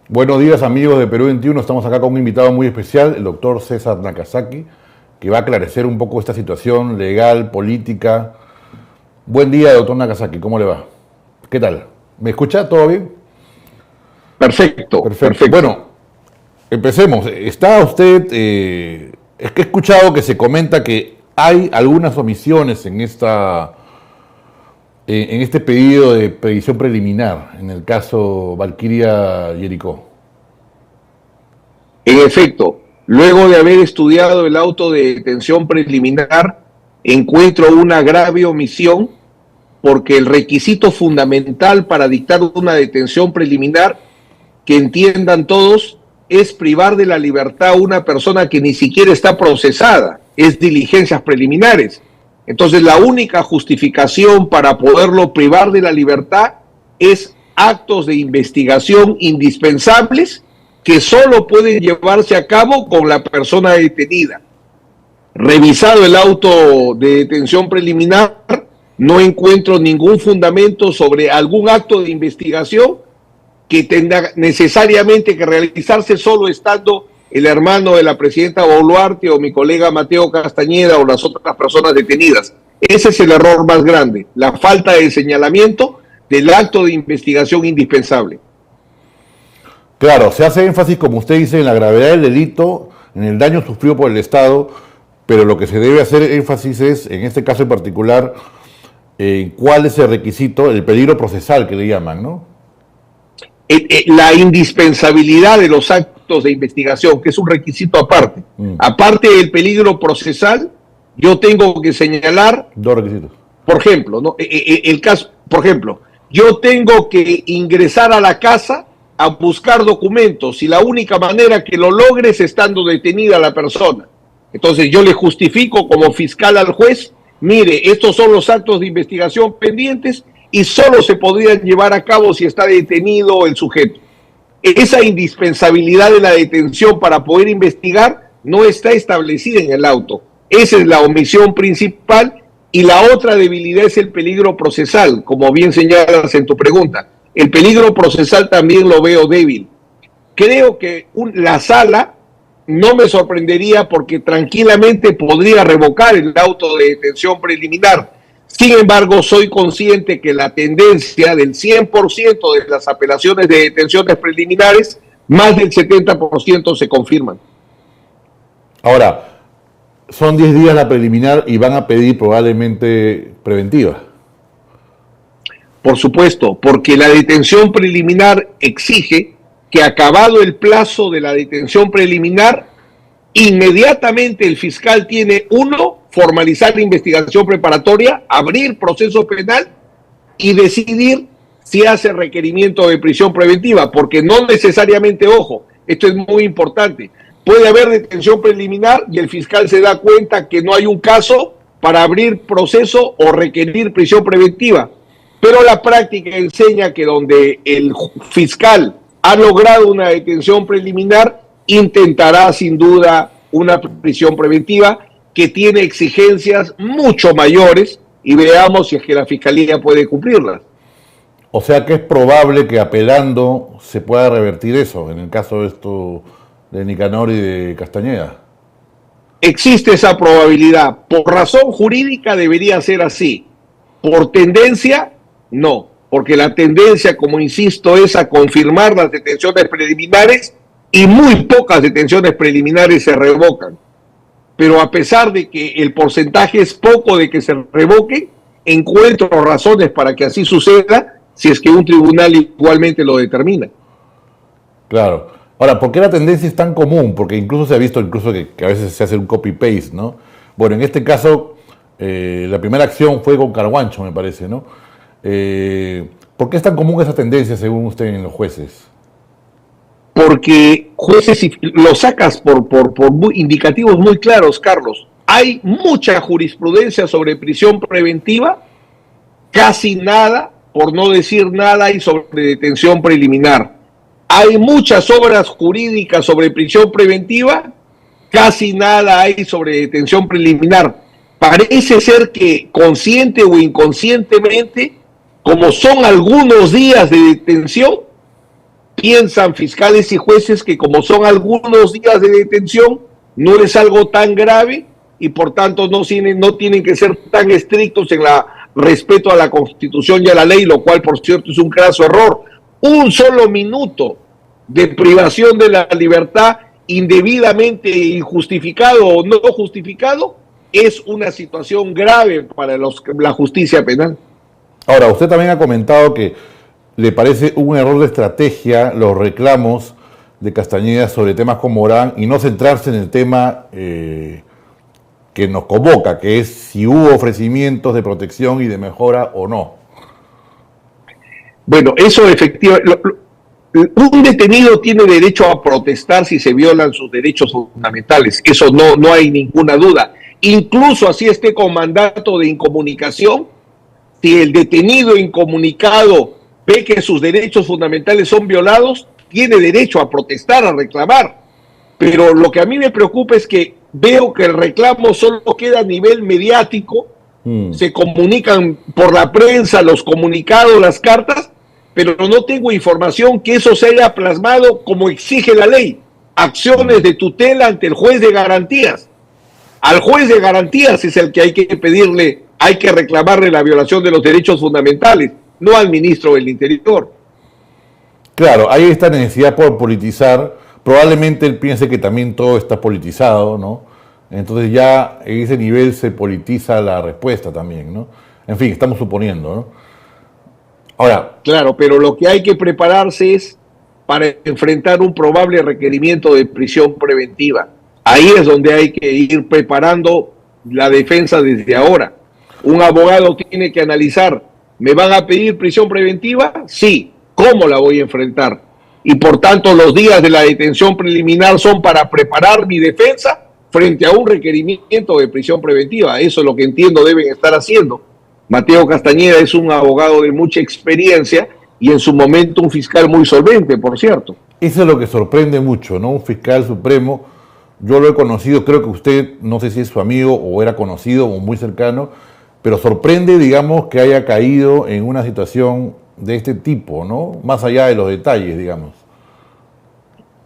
Buenos días amigos de Perú 21, estamos acá con un invitado muy especial, el doctor César Nakazaki, que va a aclarecer un poco esta situación legal, política. Buen día, doctor Nakazaki, ¿cómo le va? ¿Qué tal? ¿Me escucha? ¿Todo bien? Perfecto, Perfecto. perfecto. Bueno, empecemos. ¿Está usted, es que he escuchado que se comenta que hay algunas omisiones en este pedido de previsión preliminar, en el caso Valkyria Jericó? En efecto, luego de haber estudiado el auto de detención preliminar, encuentro una grave omisión porque el requisito fundamental para dictar una detención preliminar, que entiendan todos, es privar de la libertad a una persona que ni siquiera está procesada, es diligencias preliminares. Entonces, la única justificación para poderlo privar de la libertad es actos de investigación indispensables que solo pueden llevarse a cabo con la persona detenida. Revisado el auto de detención preliminar, no encuentro ningún fundamento sobre algún acto de investigación que tenga necesariamente que realizarse solo estando el hermano de la presidenta Boluarte o mi colega Mateo Castañeda o las otras personas detenidas. Ese es el error más grande, la falta de señalamiento del acto de investigación indispensable. Claro, se hace énfasis, como usted dice, en la gravedad del delito, en el daño sufrido por el Estado, pero lo que se debe hacer énfasis es, en este caso en particular, en cuál es el requisito, el peligro procesal que le llaman, ¿no? La indispensabilidad de los actos de investigación, que es un requisito aparte. Aparte del peligro procesal, yo tengo que señalar, Dos requisitos. por ejemplo, ¿no? El caso, por ejemplo, yo tengo que ingresar a la casa a buscar documentos y la única manera que lo logre es estando detenida la persona. Entonces yo le justifico como fiscal al juez, mire, estos son los actos de investigación pendientes y solo se podrían llevar a cabo si está detenido el sujeto. Esa indispensabilidad de la detención para poder investigar no está establecida en el auto. Esa es la omisión principal y la otra debilidad es el peligro procesal, como bien señalas en tu pregunta. El peligro procesal también lo veo débil. Creo que la sala no me sorprendería porque tranquilamente podría revocar el auto de detención preliminar. Sin embargo, soy consciente que la tendencia del 100% de las apelaciones de detenciones preliminares, más del 70% se confirman. Ahora, son 10 días la preliminar y van a pedir probablemente preventiva. Por supuesto, porque la detención preliminar exige que acabado el plazo de la detención preliminar, inmediatamente el fiscal tiene, uno, formalizar la investigación preparatoria, abrir proceso penal y decidir si hace requerimiento de prisión preventiva, porque no necesariamente, ojo, esto es muy importante, puede haber detención preliminar y el fiscal se da cuenta que no hay un caso para abrir proceso o requerir prisión preventiva. Pero la práctica enseña que donde el fiscal ha logrado una detención preliminar, intentará sin duda una prisión preventiva que tiene exigencias mucho mayores y veamos si es que la fiscalía puede cumplirlas. O sea que es probable que apelando se pueda revertir eso, en el caso de esto de Nicanor y de Castañeda. Existe esa probabilidad. Por razón jurídica debería ser así. Por tendencia, no. Porque la tendencia, como insisto, es a confirmar las detenciones preliminares y muy pocas detenciones preliminares se revocan. Pero a pesar de que el porcentaje es poco de que se revoquen, encuentro razones para que así suceda si es que un tribunal igualmente lo determina. Claro. Ahora, ¿por qué la tendencia es tan común? Porque incluso se ha visto incluso que a veces se hace un copy-paste, ¿no? Bueno, en este caso, la primera acción fue con Carguancho, me parece, ¿no? ¿Por qué es tan común esa tendencia, según usted, en los jueces? Porque jueces lo sacas por muy, indicativos muy claros, Carlos. Hay mucha jurisprudencia sobre prisión preventiva, casi nada, por no decir nada, hay sobre detención preliminar. Hay muchas obras jurídicas sobre prisión preventiva, casi nada hay sobre detención preliminar. Parece ser que consciente o inconscientemente, como son algunos días de detención, piensan fiscales y jueces que como son algunos días de detención, no es algo tan grave y por tanto no tienen que ser tan estrictos en la respeto a la Constitución y a la ley, lo cual por cierto es un craso error. Un solo minuto de privación de la libertad indebidamente injustificado o no justificado es una situación grave para la justicia penal. Ahora, usted también ha comentado que le parece un error de estrategia los reclamos de Castañeda sobre temas como Morán y no centrarse en el tema que nos convoca, que es si hubo ofrecimientos de protección y de mejora o no. Bueno, eso efectivamente, un detenido tiene derecho a protestar si se violan sus derechos fundamentales, eso no hay ninguna duda. Incluso así esté con mandato de incomunicación, si el detenido incomunicado ve que sus derechos fundamentales son violados, tiene derecho a protestar, a reclamar. Pero lo que a mí me preocupa es que veo que el reclamo solo queda a nivel mediático, se comunican por la prensa los comunicados, las cartas, pero no tengo información que eso se haya plasmado como exige la ley. Acciones de tutela ante el juez de garantías. Al juez de garantías es el que hay que pedirle, hay que reclamarle la violación de los derechos fundamentales, no al ministro del Interior. Claro, hay esta necesidad por politizar. Probablemente él piense que también todo está politizado, ¿no? Entonces ya en ese nivel se politiza la respuesta también, ¿no? En fin, estamos suponiendo, ¿no? Ahora. Claro, pero lo que hay que prepararse es para enfrentar un probable requerimiento de prisión preventiva. Ahí es donde hay que ir preparando la defensa desde ahora. Un abogado tiene que analizar, ¿me van a pedir prisión preventiva? Sí. ¿Cómo la voy a enfrentar? Y por tanto los días de la detención preliminar son para preparar mi defensa frente a un requerimiento de prisión preventiva. Eso es lo que entiendo deben estar haciendo. Mateo Castañeda es un abogado de mucha experiencia y en su momento un fiscal muy solvente, por cierto. Eso es lo que sorprende mucho, ¿no? Un fiscal supremo, yo lo he conocido, creo que usted, no sé si es su amigo o era conocido o muy cercano, pero sorprende, digamos, que haya caído en una situación de este tipo, ¿no? Más allá de los detalles, digamos.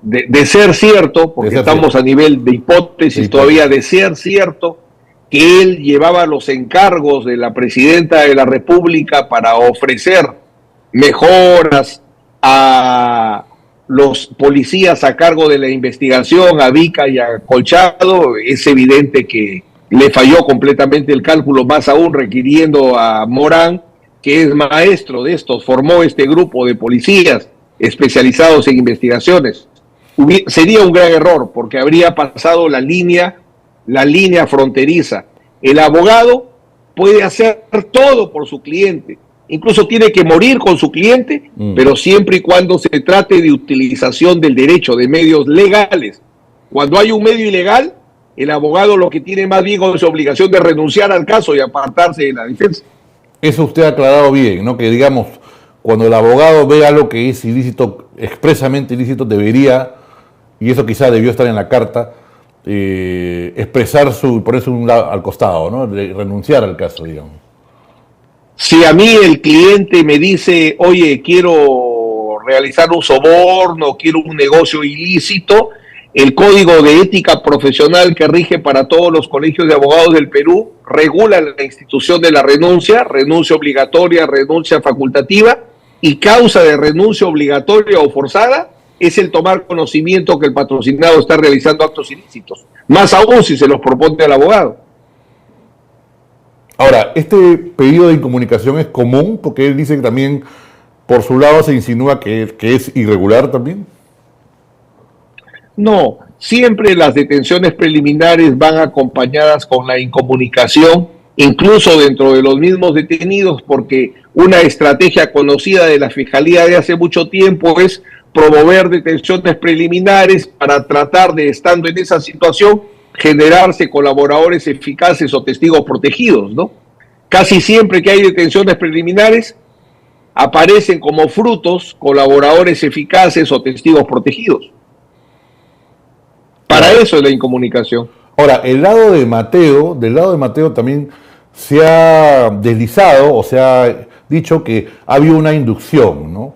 De ser cierto, porque estamos a nivel de hipótesis todavía, de ser cierto que él llevaba los encargos de la presidenta de la República para ofrecer mejoras a los policías a cargo de la investigación, a Vica y a Colchado, es evidente que le falló completamente el cálculo, más aún requiriendo a Morán, que es maestro de estos, formó este grupo de policías especializados en investigaciones. Sería un gran error porque habría pasado la línea fronteriza. El abogado puede hacer todo por su cliente, incluso tiene que morir con su cliente, pero siempre y cuando se trate de utilización del derecho, de medios legales. Cuando hay un medio ilegal, el abogado lo que tiene más bien es obligación de renunciar al caso y apartarse de la defensa. Eso usted ha aclarado bien, ¿no? Que digamos, cuando el abogado ve algo que es ilícito, expresamente ilícito, debería, y eso quizá debió estar en la carta, expresar ponerse al costado, ¿no? Renunciar al caso, digamos. Si a mí el cliente me dice, oye, quiero realizar un soborno, quiero un negocio ilícito, el Código de Ética Profesional que rige para todos los colegios de abogados del Perú regula la institución de la renuncia obligatoria, renuncia facultativa, y causa de renuncia obligatoria o forzada es el tomar conocimiento que el patrocinado está realizando actos ilícitos, más aún si se los propone al abogado. Ahora, este pedido de incomunicación es común porque él dice que también por su lado se insinúa que es irregular también. No, siempre las detenciones preliminares van acompañadas con la incomunicación, incluso dentro de los mismos detenidos, porque una estrategia conocida de la Fiscalía de hace mucho tiempo es promover detenciones preliminares para tratar de, estando en esa situación, generarse colaboradores eficaces o testigos protegidos, ¿no? Casi siempre que hay detenciones preliminares aparecen como frutos colaboradores eficaces o testigos protegidos. Para eso es la incomunicación. Ahora, del lado de Mateo también se ha deslizado o se ha dicho que ha habido una inducción, ¿no?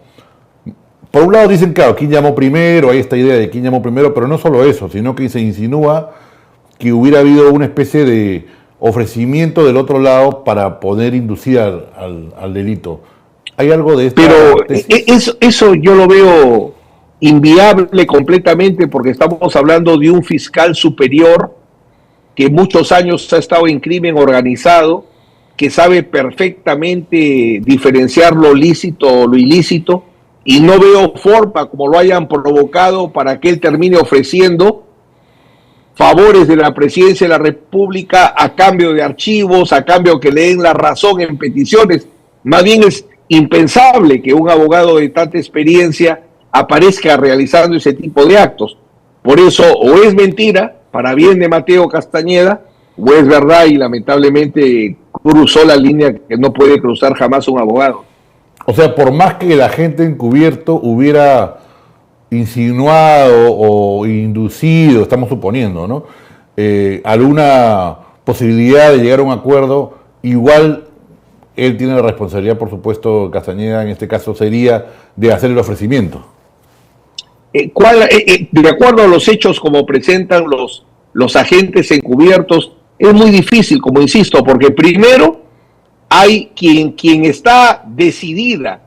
por un lado dicen, claro, quién llamó primero, hay esta idea de quién llamó primero, pero no solo eso, sino que se insinúa que hubiera habido una especie de ofrecimiento del otro lado para poder inducir al delito. ¿Hay algo de esto? Pero eso yo lo veo inviable completamente porque estamos hablando de un fiscal superior que muchos años ha estado en crimen organizado, que sabe perfectamente diferenciar lo lícito o lo ilícito, y no veo forma como lo hayan provocado para que él termine ofreciendo favores de la presidencia de la República a cambio de archivos, a cambio que le den la razón en peticiones. Más bien es impensable que un abogado de tanta experiencia aparezca realizando ese tipo de actos. Por eso, o es mentira, para bien de Mateo Castañeda, o es verdad y lamentablemente cruzó la línea que no puede cruzar jamás un abogado. O sea, por más que el agente encubierto hubiera insinuado o inducido, estamos suponiendo, ¿no? Alguna posibilidad de llegar a un acuerdo, igual él tiene la responsabilidad, por supuesto, Castañeda en este caso sería de hacer el ofrecimiento. De acuerdo a los hechos como presentan los agentes encubiertos, es muy difícil, como insisto, porque primero hay quien está decidida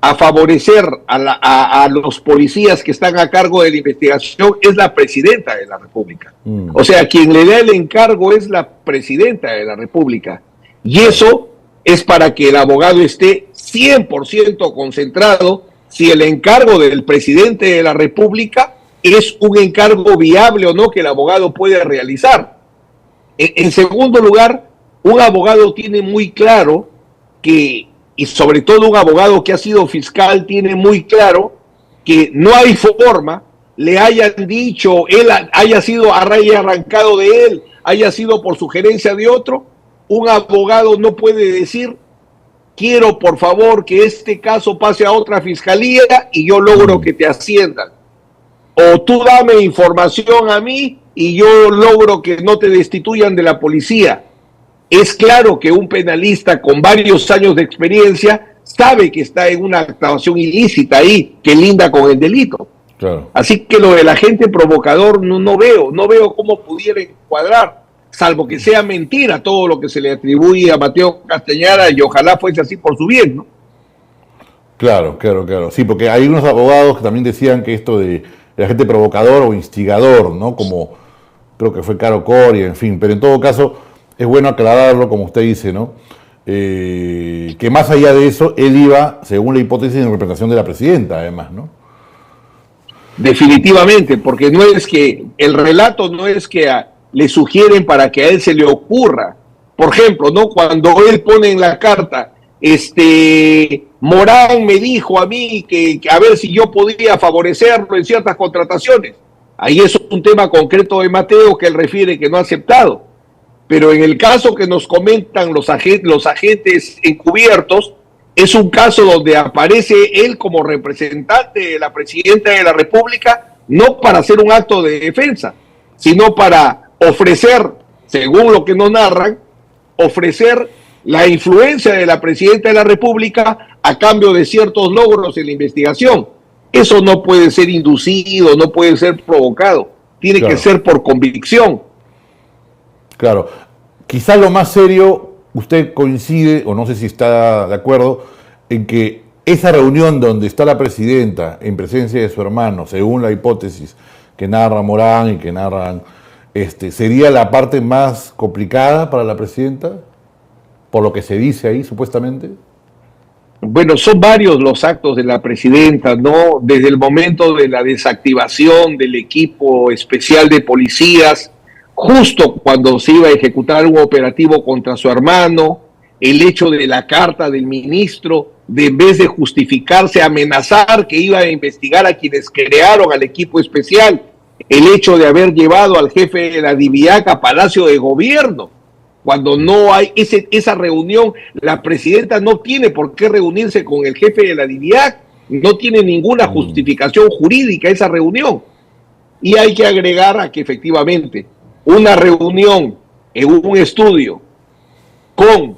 a favorecer a los policías que están a cargo de la investigación es la presidenta de la República. O sea, quien le da el encargo es la presidenta de la República. Y eso es para que el abogado esté 100% concentrado si el encargo del presidente de la República es un encargo viable o no que el abogado puede realizar. En segundo lugar, un abogado tiene muy claro que, y sobre todo un abogado que ha sido fiscal, tiene muy claro que no hay forma, le hayan dicho, él haya sido arrancado de él, haya sido por sugerencia de otro, un abogado no puede decir, quiero por favor que este caso pase a otra fiscalía y yo logro que te asciendan. O tú dame información a mí y yo logro que no te destituyan de la policía. Es claro que un penalista con varios años de experiencia sabe que está en una actuación ilícita ahí, que linda con el delito. Claro. Así que lo del agente provocador no veo cómo pudiera encuadrar, salvo que sea mentira todo lo que se le atribuye a Mateo Castañeda y ojalá fuese así por su bien, ¿no? Claro. Sí, porque hay unos abogados que también decían que esto de agente provocador o instigador, ¿no? Como creo que fue Caro Coria, en fin, pero en todo caso es bueno aclararlo, como usted dice, ¿no? Que más allá de eso, él iba, según la hipótesis, en representación de la presidenta, además, ¿no? Definitivamente, porque no es que, el relato no es que le sugieren para que a él se le ocurra. Por ejemplo, ¿no? Cuando él pone en la carta, Morán me dijo a mí que a ver si yo podía favorecerlo en ciertas contrataciones. Ahí es un tema concreto de Mateo que él refiere que no ha aceptado. Pero en el caso que nos comentan los agentes encubiertos, es un caso donde aparece él como representante de la presidenta de la República, no para hacer un acto de defensa, sino para ofrecer, según lo que nos narran, ofrecer la influencia de la presidenta de la República a cambio de ciertos logros en la investigación. Eso no puede ser inducido, no puede ser provocado, tiene que ser por convicción. Claro, quizá lo más serio, usted coincide, o no sé si está de acuerdo, en que esa reunión donde está la presidenta en presencia de su hermano, según la hipótesis que narra Morán y que narran, sería la parte más complicada para la presidenta, por lo que se dice ahí supuestamente. Bueno, son varios los actos de la presidenta, ¿no? Desde el momento de la desactivación del equipo especial de policías, justo cuando se iba a ejecutar un operativo contra su hermano, el hecho de la carta del ministro, de en vez de justificarse, amenazar que iba a investigar a quienes crearon al equipo especial, el hecho de haber llevado al jefe de la DIVIAC a Palacio de Gobierno, cuando no hay esa reunión, la presidenta no tiene por qué reunirse con el jefe de la DIVIAC, no tiene ninguna justificación jurídica esa reunión. Y hay que agregar a que efectivamente una reunión en un estudio con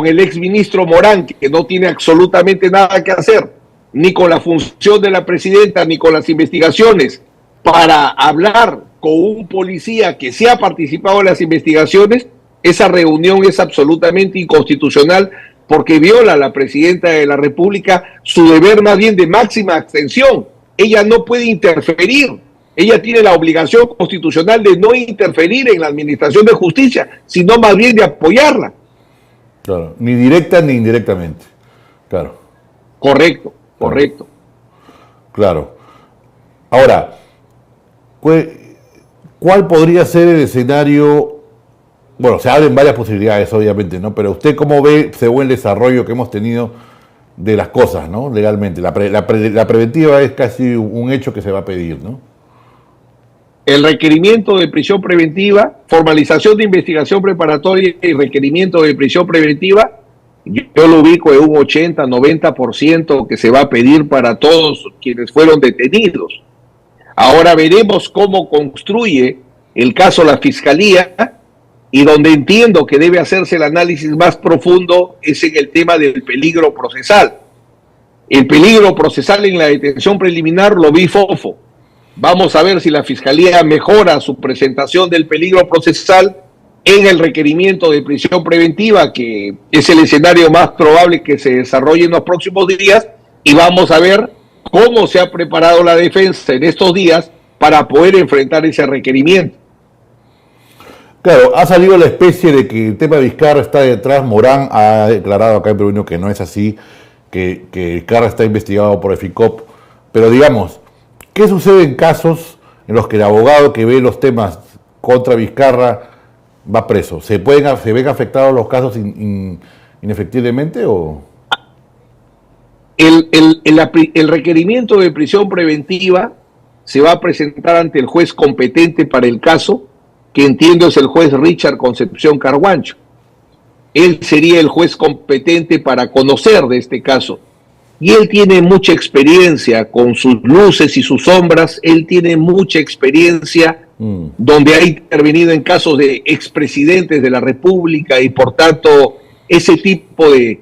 el exministro Morán, que no tiene absolutamente nada que hacer, ni con la función de la presidenta, ni con las investigaciones, para hablar con un policía que sí ha participado en las investigaciones, esa reunión es absolutamente inconstitucional porque viola a la presidenta de la República su deber más bien de máxima abstención. Ella no puede interferir. Ella tiene la obligación constitucional de no interferir en la administración de justicia, sino más bien de apoyarla. Claro, ni directa ni indirectamente. Claro. Correcto, correcto. Claro. Ahora, ¿cuál podría ser el escenario? Bueno, se abren varias posibilidades, obviamente, ¿no? Pero usted cómo ve, según el desarrollo que hemos tenido de las cosas, ¿no? Legalmente. La preventiva es casi un hecho que se va a pedir, ¿no? El requerimiento de prisión preventiva, formalización de investigación preparatoria y requerimiento de prisión preventiva, yo lo ubico en un 80-90% que se va a pedir para todos quienes fueron detenidos. Ahora veremos cómo construye el caso la Fiscalía, y donde entiendo que debe hacerse el análisis más profundo es en el tema del peligro procesal. El peligro procesal en la detención preliminar lo vi fofo. Vamos a ver si la Fiscalía mejora su presentación del peligro procesal en el requerimiento de prisión preventiva, que es el escenario más probable que se desarrolle en los próximos días, y vamos a ver cómo se ha preparado la defensa en estos días para poder enfrentar ese requerimiento. Claro, ha salido la especie de que el tema de Vizcarra está detrás. Morán ha declarado acá en Perú que no es así, que Vizcarra está investigado por EFICOP. Pero digamos, ¿qué sucede en casos en los que el abogado que ve los temas contra Vizcarra va preso? ¿Se ven afectados los casos inefectiblemente o...? El requerimiento de prisión preventiva se va a presentar ante el juez competente para el caso, que entiendo es el juez Richard Concepción Carhuancho. Él sería el juez competente para conocer de este caso. Y él tiene mucha experiencia con sus luces y sus sombras. Él tiene mucha experiencia donde ha intervenido en casos de expresidentes de la República, y por tanto ese tipo de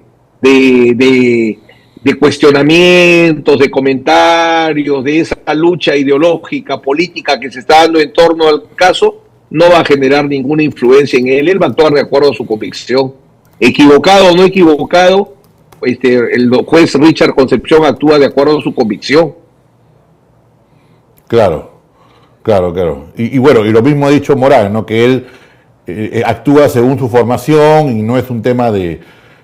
cuestionamientos, de comentarios, de esa lucha ideológica, política que se está dando en torno al caso, no va a generar ninguna influencia en él. Él va a actuar de acuerdo a su convicción. Equivocado o no equivocado, el juez Richard Concepción actúa de acuerdo a su convicción. Claro. Y bueno, y lo mismo ha dicho Morán, ¿no? Que él actúa según su formación y no es un tema de...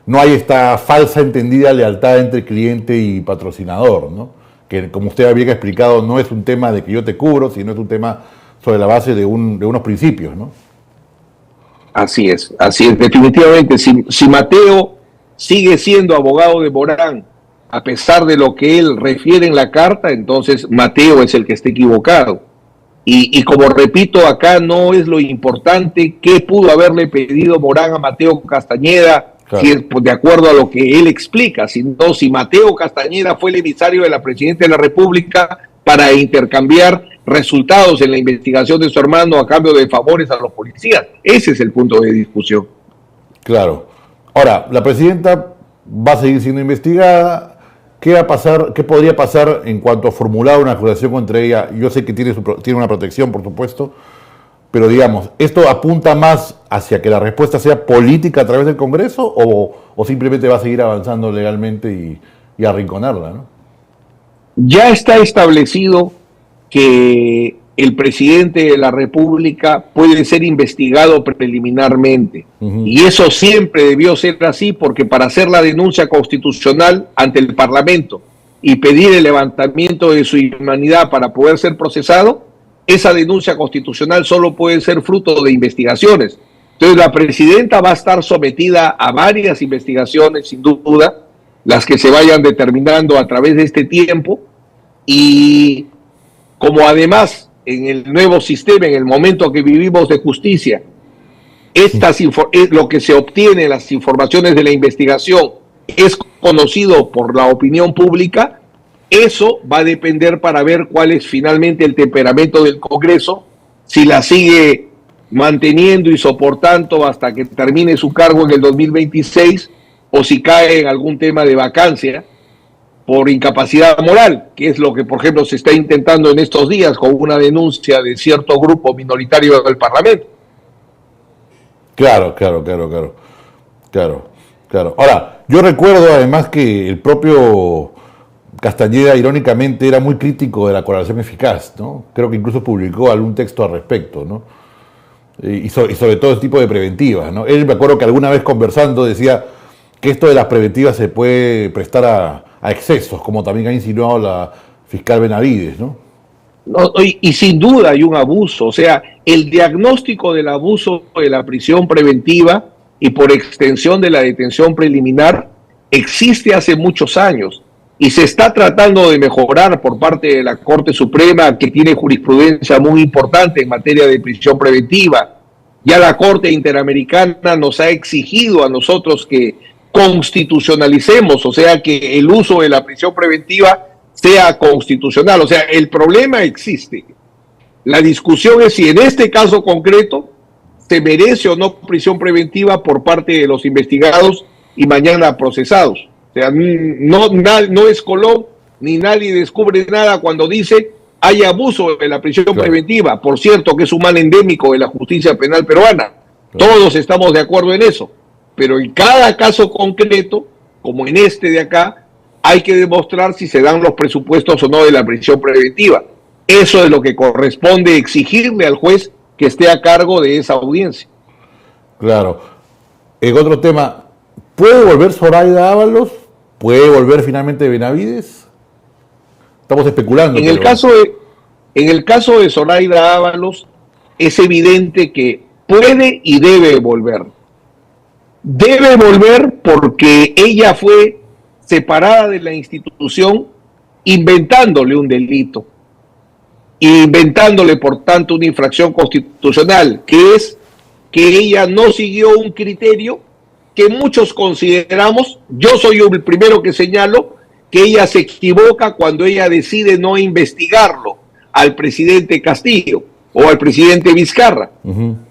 No hay esta falsa entendida lealtad entre cliente y patrocinador, ¿no? Que, como usted había explicado, no es un tema de que yo te cubro, sino es un tema sobre la base de unos principios, ¿no? Así es. Definitivamente, si Mateo sigue siendo abogado de Morán, a pesar de lo que él refiere en la carta, entonces Mateo es el que está equivocado. Y como repito, acá no es lo importante qué pudo haberle pedido Morán a Mateo Castañeda, claro, si es de acuerdo a lo que él explica, sino si Mateo Castañeda fue el emisario de la presidenta de la República para intercambiar resultados en la investigación de su hermano a cambio de favores a los policías. Ese es el punto de discusión. Claro. Ahora, la presidenta va a seguir siendo investigada. ¿Qué va a pasar? ¿Qué podría pasar en cuanto a formular una acusación contra ella? Yo sé que tiene una protección, por supuesto, pero digamos, ¿esto apunta más hacia que la respuesta sea política a través del Congreso o simplemente va a seguir avanzando legalmente y arrinconarla, ¿no? Ya está establecido que el presidente de la República puede ser investigado preliminarmente. Y eso siempre debió ser así, porque para hacer la denuncia constitucional ante el Parlamento y pedir el levantamiento de su inmunidad para poder ser procesado, esa denuncia constitucional solo puede ser fruto de investigaciones. Entonces la presidenta va a estar sometida a varias investigaciones, sin duda, las que se vayan determinando a través de este tiempo, y como además en el nuevo sistema, en el momento que vivimos de justicia, lo que se obtiene, las informaciones de la investigación, es conocido por la opinión pública, eso va a depender para ver cuál es finalmente el temperamento del Congreso, si la sigue manteniendo y soportando hasta que termine su cargo en el 2026, o si cae en algún tema de vacancia, por incapacidad moral, que es lo que, por ejemplo, se está intentando en estos días con una denuncia de cierto grupo minoritario del Parlamento. Claro, claro, claro, claro, claro, claro. Ahora, yo recuerdo además que el propio Castañeda, irónicamente, era muy crítico de la colaboración eficaz, ¿no? Creo que incluso publicó algún texto al respecto, ¿no? Y sobre todo ese tipo de preventivas, ¿no? Él, me acuerdo que alguna vez conversando decía que esto de las preventivas se puede prestar a excesos, como también ha insinuado la fiscal Benavides, ¿no? No, y sin duda hay un abuso, o sea, el diagnóstico del abuso de la prisión preventiva y por extensión de la detención preliminar existe hace muchos años y se está tratando de mejorar por parte de la Corte Suprema, que tiene jurisprudencia muy importante en materia de prisión preventiva. Ya la Corte Interamericana nos ha exigido a nosotros que constitucionalicemos, o sea, que el uso de la prisión preventiva sea constitucional. O sea, el problema existe. La discusión es si en este caso concreto se merece o no prisión preventiva por parte de los investigados y mañana procesados. O sea, no es Colón ni nadie descubre nada cuando dice hay abuso de la prisión preventiva. Por cierto, que es un mal endémico de la justicia penal peruana. Todos estamos de acuerdo en eso. Pero en cada caso concreto, como en este de acá, hay que demostrar si se dan los presupuestos o no de la prisión preventiva. Eso es lo que corresponde exigirle al juez que esté a cargo de esa audiencia. Claro. En otro tema, ¿puede volver Zoraida Ábalos? ¿Puede volver finalmente Benavides? Estamos especulando. En el caso de Zoraida Ábalos, es evidente que puede y debe volver. Debe volver porque ella fue separada de la institución inventándole un delito, inventándole por tanto una infracción constitucional, que es que ella no siguió un criterio que muchos consideramos, yo soy el primero que señalo, que ella se equivoca cuando ella decide no investigarlo al presidente Castillo o al presidente Vizcarra.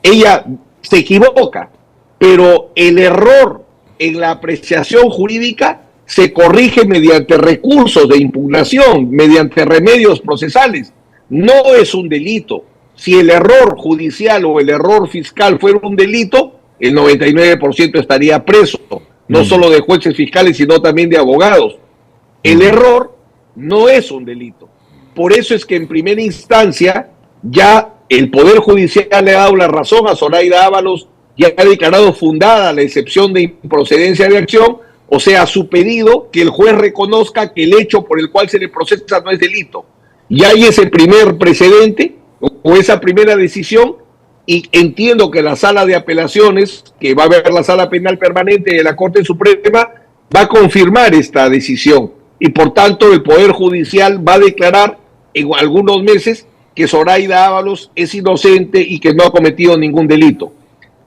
Ella se equivoca, pero el error en la apreciación jurídica se corrige mediante recursos de impugnación, mediante remedios procesales. No es un delito. Si el error judicial o el error fiscal fuera un delito, el 99% estaría preso, no solo de jueces fiscales, sino también de abogados. El error no es un delito. Por eso es que en primera instancia ya el Poder Judicial le ha dado la razón a Zoraida Ábalos, ya ha declarado fundada la excepción de improcedencia de acción, o sea, su pedido que el juez reconozca que el hecho por el cual se le procesa no es delito. Y hay ese primer precedente o esa primera decisión, y entiendo que la sala de apelaciones, que va a haber la sala penal permanente de la Corte Suprema, va a confirmar esta decisión. Y por tanto el Poder Judicial va a declarar en algunos meses que Zoraida Ábalos es inocente y que no ha cometido ningún delito.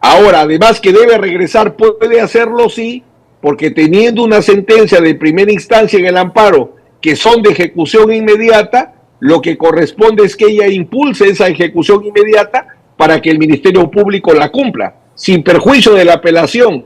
Ahora, además que debe regresar, puede hacerlo sí, porque teniendo una sentencia de primera instancia en el amparo que son de ejecución inmediata, lo que corresponde es que ella impulse esa ejecución inmediata para que el Ministerio Público la cumpla, sin perjuicio de la apelación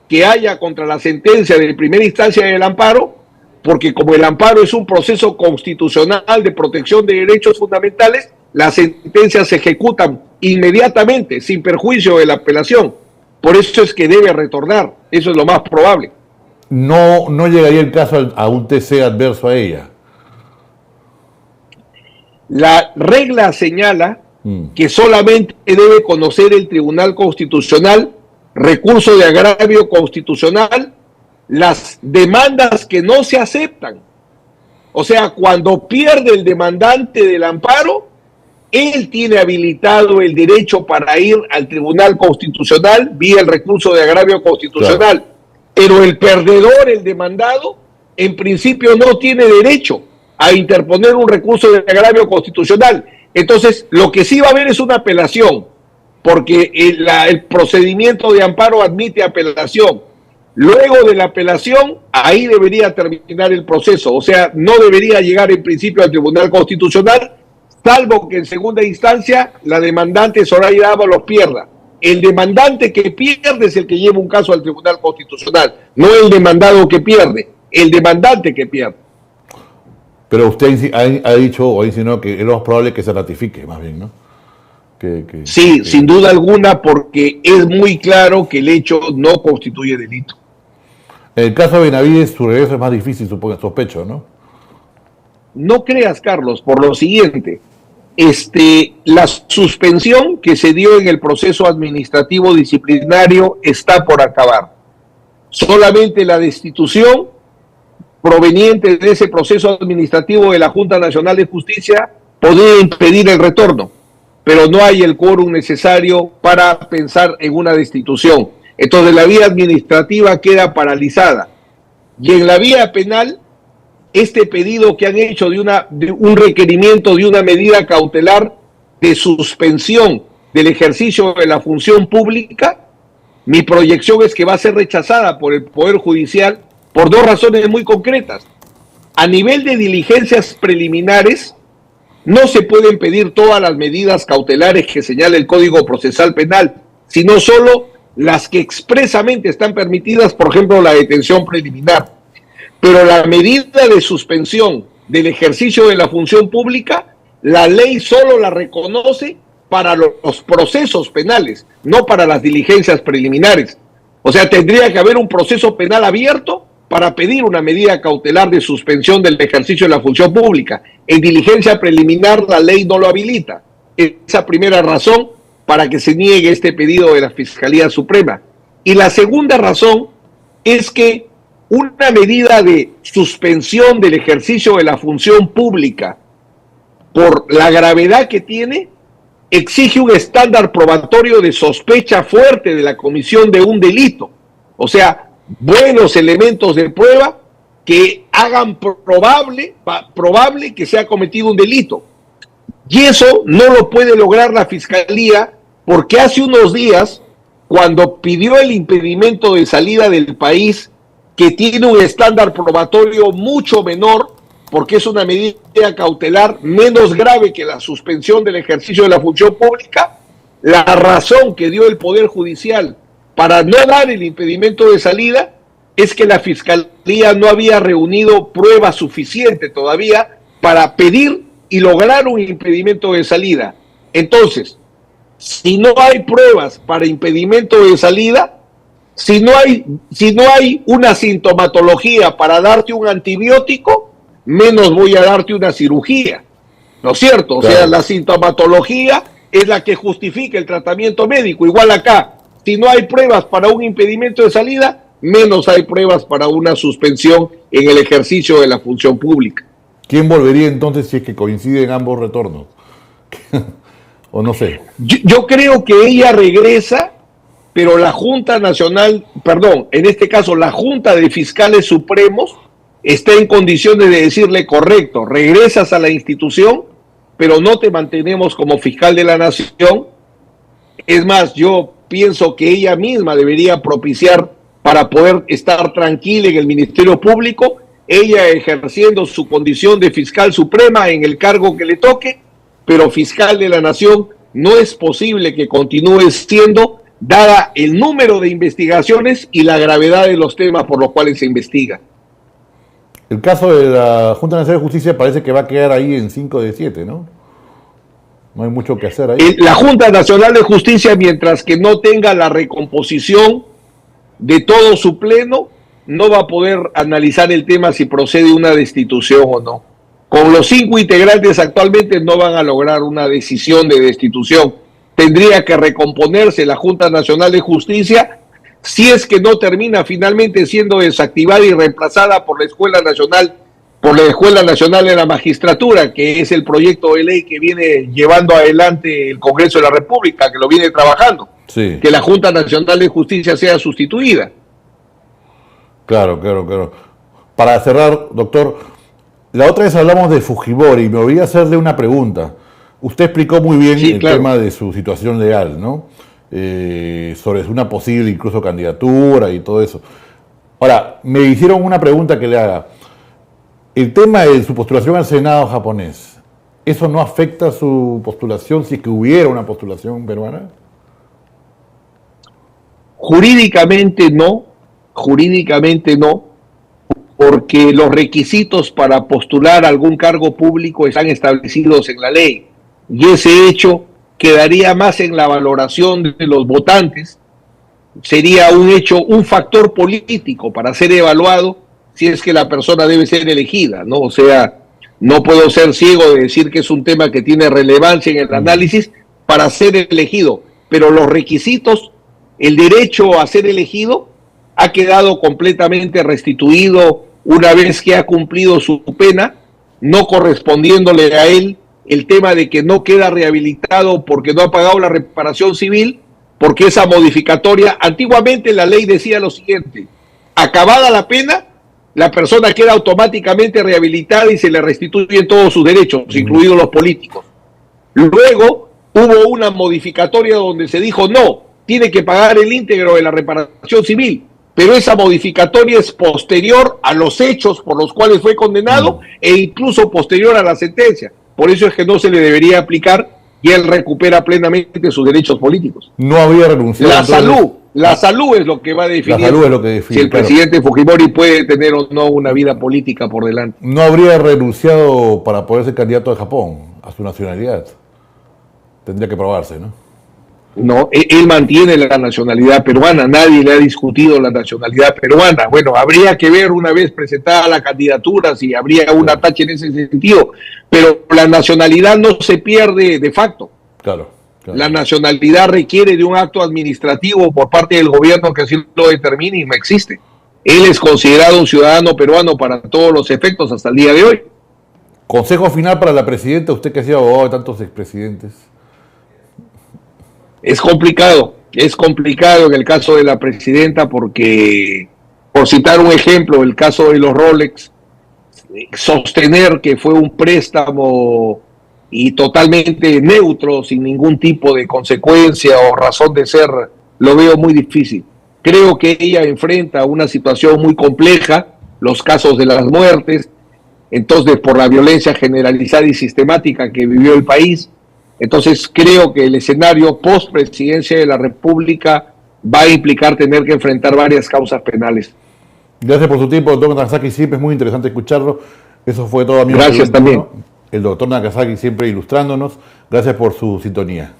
que haya contra la sentencia de primera instancia en el amparo, porque como el amparo es un proceso constitucional de protección de derechos fundamentales, las sentencias se ejecutan inmediatamente, sin perjuicio de la apelación. Por eso es que debe retornar, eso es lo más probable. No llegaría el caso a un TC adverso a ella. La regla señala que solamente debe conocer el Tribunal Constitucional recurso de agravio constitucional, las demandas que no se aceptan. O sea, cuando pierde el demandante del amparo, él tiene habilitado el derecho para ir al Tribunal Constitucional vía el recurso de agravio constitucional. Claro. Pero el perdedor, el demandado, en principio no tiene derecho a interponer un recurso de agravio constitucional. Entonces, lo que sí va a haber es una apelación, porque el procedimiento de amparo admite apelación. Luego de la apelación, ahí debería terminar el proceso. O sea, no debería llegar en principio al Tribunal Constitucional, salvo que en segunda instancia la demandante Zoraida Ábalos pierda. El demandante que pierde es el que lleva un caso al Tribunal Constitucional, no el demandado que pierde, el demandante que pierde. Pero usted ha dicho o ha insinuado que es lo más probable que se ratifique, más bien, ¿no? Sí, sin duda alguna, porque es muy claro que el hecho no constituye delito. En el caso de Benavides, su regreso es más difícil, supongo, sospecho, ¿no? No creas, Carlos, por lo siguiente, la suspensión que se dio en el proceso administrativo disciplinario está por acabar. Solamente la destitución proveniente de ese proceso administrativo de la Junta Nacional de Justicia podría impedir el retorno, pero no hay el quórum necesario para pensar en una destitución. Entonces la vía administrativa queda paralizada. Y en la vía penal, este pedido que han hecho de un requerimiento de una medida cautelar de suspensión del ejercicio de la función pública, mi proyección es que va a ser rechazada por el Poder Judicial por dos razones muy concretas. A nivel de diligencias preliminares, no se pueden pedir todas las medidas cautelares que señala el Código Procesal Penal, sino solo las que expresamente están permitidas, por ejemplo, la detención preliminar. Pero la medida de suspensión del ejercicio de la función pública, la ley solo la reconoce para los procesos penales, no para las diligencias preliminares. O sea, tendría que haber un proceso penal abierto para pedir una medida cautelar de suspensión del ejercicio de la función pública. En diligencia preliminar la ley no lo habilita. Esa primera razón para que se niegue este pedido de la Fiscalía Suprema. Y la segunda razón es que una medida de suspensión del ejercicio de la función pública por la gravedad que tiene exige un estándar probatorio de sospecha fuerte de la comisión de un delito. O sea, buenos elementos de prueba que hagan probable que se ha cometido un delito. Y eso no lo puede lograr la Fiscalía porque hace unos días, cuando pidió el impedimento de salida del país, que tiene un estándar probatorio mucho menor, porque es una medida cautelar menos grave que la suspensión del ejercicio de la función pública, la razón que dio el Poder Judicial para no dar el impedimento de salida es que la Fiscalía no había reunido prueba suficiente todavía para pedir y lograr un impedimento de salida. Entonces, si no hay pruebas para impedimento de salida, si no hay una sintomatología para darte un antibiótico, menos voy a darte una cirugía, ¿no es cierto? O sea, la sintomatología es la que justifica el tratamiento médico. Igual acá, si no hay pruebas para un impedimento de salida, menos hay pruebas para una suspensión en el ejercicio de la función pública. ¿Quién volvería entonces si es que coinciden ambos retornos? O no sé. Yo creo que ella regresa, pero la Junta Nacional, perdón, en este caso la Junta de Fiscales Supremos está en condiciones de decirle, correcto, regresas a la institución, pero no te mantenemos como fiscal de la nación. Es más, yo pienso que ella misma debería propiciar para poder estar tranquila en el Ministerio Público, ella ejerciendo su condición de fiscal suprema en el cargo que le toque, pero fiscal de la nación no es posible que continúe siendo, dada el número de investigaciones y la gravedad de los temas por los cuales se investiga. El caso de la Junta Nacional de Justicia parece que va a quedar ahí en 5 de 7, ¿no? No hay mucho que hacer ahí. La Junta Nacional de Justicia, mientras que no tenga la recomposición de todo su pleno, no va a poder analizar el tema si procede una destitución o no. Con los 5 integrantes actualmente no van a lograr una decisión de destitución. Tendría que recomponerse la Junta Nacional de Justicia si es que no termina finalmente siendo desactivada y reemplazada por la Escuela Nacional de la Magistratura, que es el proyecto de ley que viene llevando adelante el Congreso de la República, que lo viene trabajando. Sí. Que la Junta Nacional de Justicia sea sustituida. Claro. Para cerrar, doctor, la otra vez hablamos de Fujimori y me voy a hacerle una pregunta. Usted explicó muy bien el tema de su situación legal, ¿no? Sobre una posible incluso candidatura y todo eso. Ahora, me hicieron una pregunta que le haga. El tema de su postulación al Senado japonés, ¿eso no afecta su postulación si es que hubiera una postulación peruana? Jurídicamente no, porque los requisitos para postular algún cargo público están establecidos en la ley y ese hecho quedaría más en la valoración de los votantes, sería un hecho, un factor político para ser evaluado si es que la persona debe ser elegida, ¿no? O sea, no puedo ser ciego de decir que es un tema que tiene relevancia en el análisis para ser elegido, pero los requisitos, el derecho a ser elegido ha quedado completamente restituido una vez que ha cumplido su pena, no correspondiéndole a él el tema de que no queda rehabilitado porque no ha pagado la reparación civil, porque esa modificatoria, antiguamente la ley decía lo siguiente: acabada la pena, la persona queda automáticamente rehabilitada y se le restituyen todos sus derechos, incluidos los políticos. Luego hubo una modificatoria donde se dijo no, tiene que pagar el íntegro de la reparación civil, pero esa modificatoria es posterior a los hechos por los cuales fue condenado e incluso posterior a la sentencia. Por eso es que no se le debería aplicar y él recupera plenamente sus derechos políticos. No habría renunciado. La salud es lo que va a definir la salud es lo que define, si el presidente Fujimori puede tener o no una vida política por delante. No habría renunciado para poder ser candidato de Japón a su nacionalidad. Tendría que probarse, ¿no? No, él mantiene la nacionalidad peruana, nadie le ha discutido la nacionalidad peruana. Bueno, habría que ver una vez presentada la candidatura si habría un atache en ese sentido, pero la nacionalidad no se pierde de facto. Claro. La nacionalidad requiere de un acto administrativo por parte del gobierno que así lo determine y no existe. Él es considerado un ciudadano peruano para todos los efectos hasta el día de hoy. Consejo final para la presidenta, usted que ha sido abogado de tantos expresidentes. Es complicado en el caso de la presidenta porque, por citar un ejemplo, el caso de los Rolex, sostener que fue un préstamo y totalmente neutro, sin ningún tipo de consecuencia o razón de ser, lo veo muy difícil. Creo que ella enfrenta una situación muy compleja, los casos de las muertes, entonces por la violencia generalizada y sistemática que vivió el país. Entonces creo que el escenario post-presidencia de la República va a implicar tener que enfrentar varias causas penales. Gracias por su tiempo, doctor Nakazaki, siempre es muy interesante escucharlo. Eso fue todo, amigo. Gracias también. El doctor Nakazaki siempre ilustrándonos. Gracias por su sintonía.